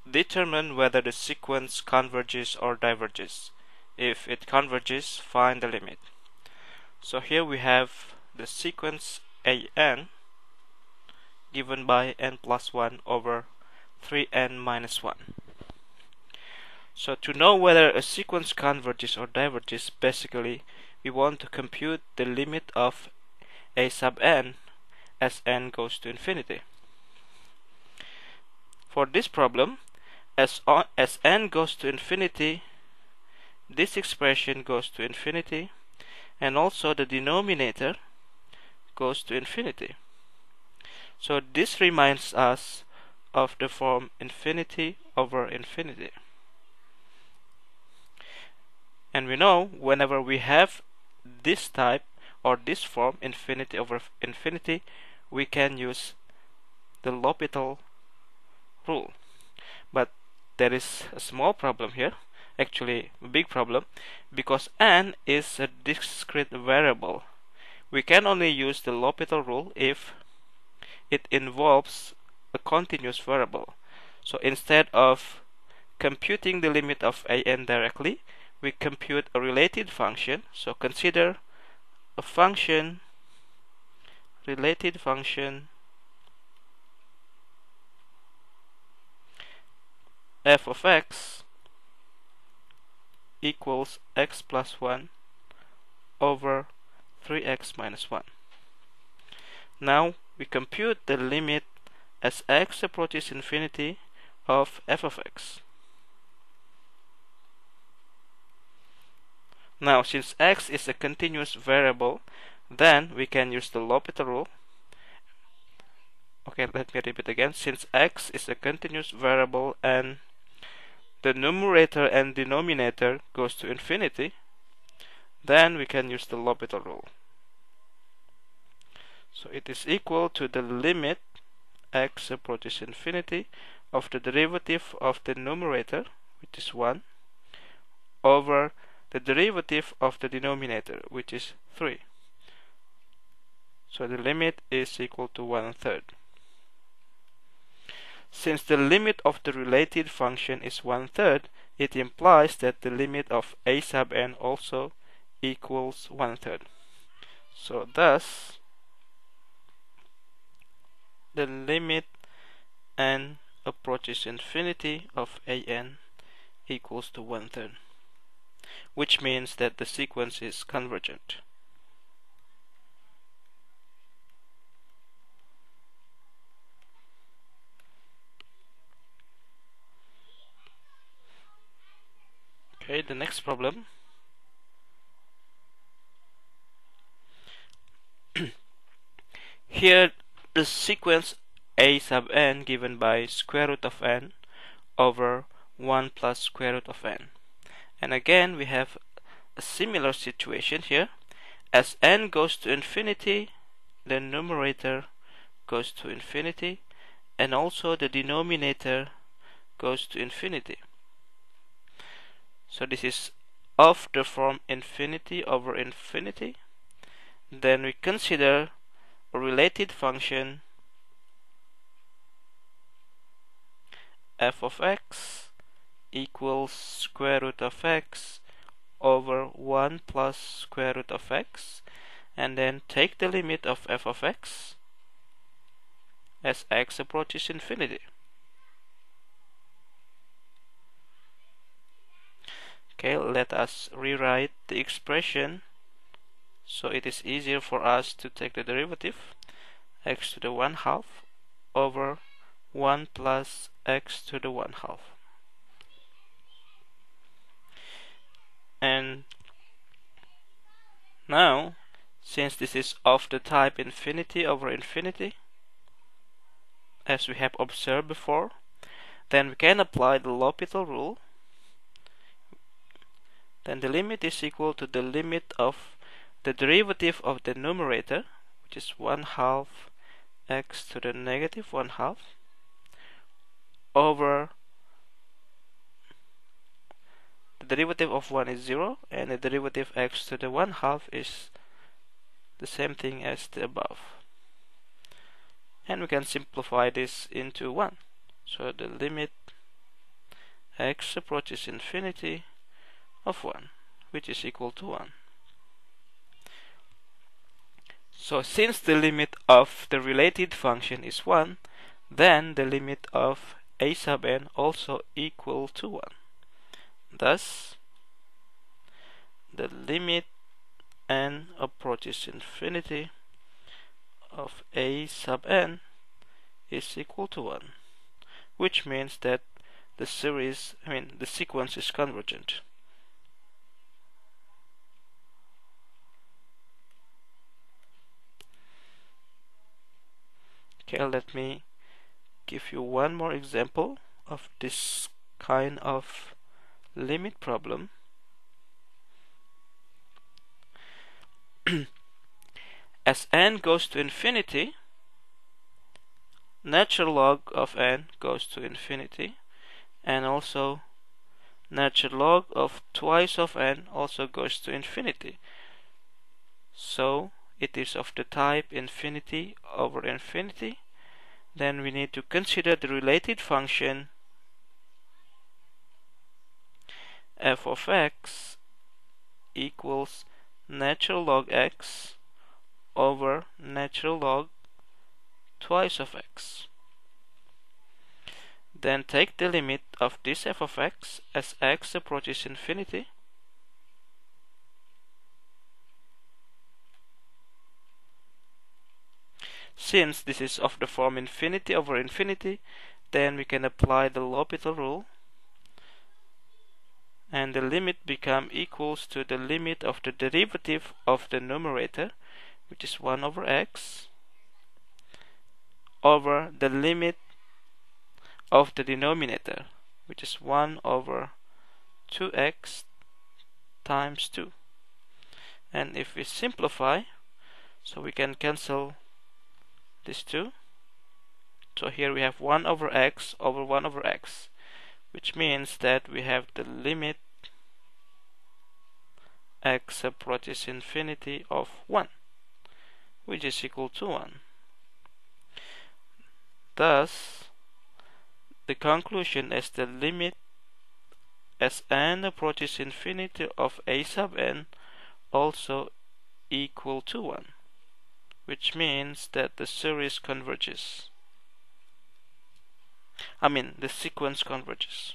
determine whether the sequence converges or diverges. If it converges, find the limit. So here we have the sequence an given by n plus 1 over 3n minus 1. So to know whether a sequence converges or diverges, basically we want to compute the limit of a sub n as n goes to infinity. For this problem, as n goes to infinity, this expression goes to infinity, and also the denominator goes to infinity. So this reminds us of the form infinity over infinity. And we know whenever we have this type or this form, infinity over infinity, we can use the L'Hopital rule. But there is a small problem here, actually a big problem, because n is a discrete variable. We can only use the L'Hopital rule if it involves a continuous variable. So instead of computing the limit of an directly, we compute a related function. So consider a function, related function f of x equals x plus 1 over 3x minus 1. Now we compute the limit as x approaches infinity of f of x. Now since x is a continuous variable, then we can use the L'Hopital rule. Okay, let me repeat again. Since x is a continuous variable and the numerator and denominator goes to infinity, then we can use the L'Hopital rule. So it is equal to the limit x approaches infinity of the derivative of the numerator, which is 1, over the derivative of the denominator, which is 3. So the limit is equal to 1/3. Since the limit of the related function is 1/3, it implies that the limit of a sub n also equals 1/3. So thus, the limit n approaches infinity of an equals to 1/3, which means that the sequence is convergent. Okay, the next problem. Here the sequence a sub n given by square root of n over 1 plus square root of n. And again we have a similar situation here. As n goes to infinity, the numerator goes to infinity, and also the denominator goes to infinity. So this is of the form infinity over infinity. Then we consider a related function f of x equals square root of x over 1 plus square root of x, and then take the limit of f of x as x approaches infinity. Okay, let us rewrite the expression so it is easier for us to take the derivative. X to the 1/2 over 1 plus x to the 1/2. And now, since this is of the type infinity over infinity, as we have observed before, then we can apply the L'Hopital rule. Then the limit is equal to the limit of the derivative of the numerator, which is 1/2 x to the negative 1/2 over the derivative of 1 is 0, and the derivative x to the 1/2 is the same thing as the above. And we can simplify this into 1. So the limit x approaches infinity of 1, which is equal to 1. So since the limit of the related function is 1, then the limit of a sub n also equal to 1. Thus, the limit n approaches infinity of a sub n is equal to 1, which means that the sequence is convergent. Okay, let me give you one more example of this kind of limit problem. As n goes to infinity, natural log of n goes to infinity, and also natural log of twice of n also goes to infinity. So it is of the type infinity over infinity. Then we need to consider the related function f of x equals natural log x over natural log twice of x. Then take the limit of this f of x as x approaches infinity. Since this is of the form infinity over infinity, then we can apply the L'Hopital rule, and the limit become equals to the limit of the derivative of the numerator, which is 1 over x, over the limit of the denominator, which is 1 over 2x times 2. And if we simplify, so we can cancel these two. So here we have 1 over x over 1 over x, which means that we have the limit x approaches infinity of 1, which is equal to 1. Thus, the conclusion is the limit as n approaches infinity of a sub n also equal to 1, which means that the series converges. The sequence converges.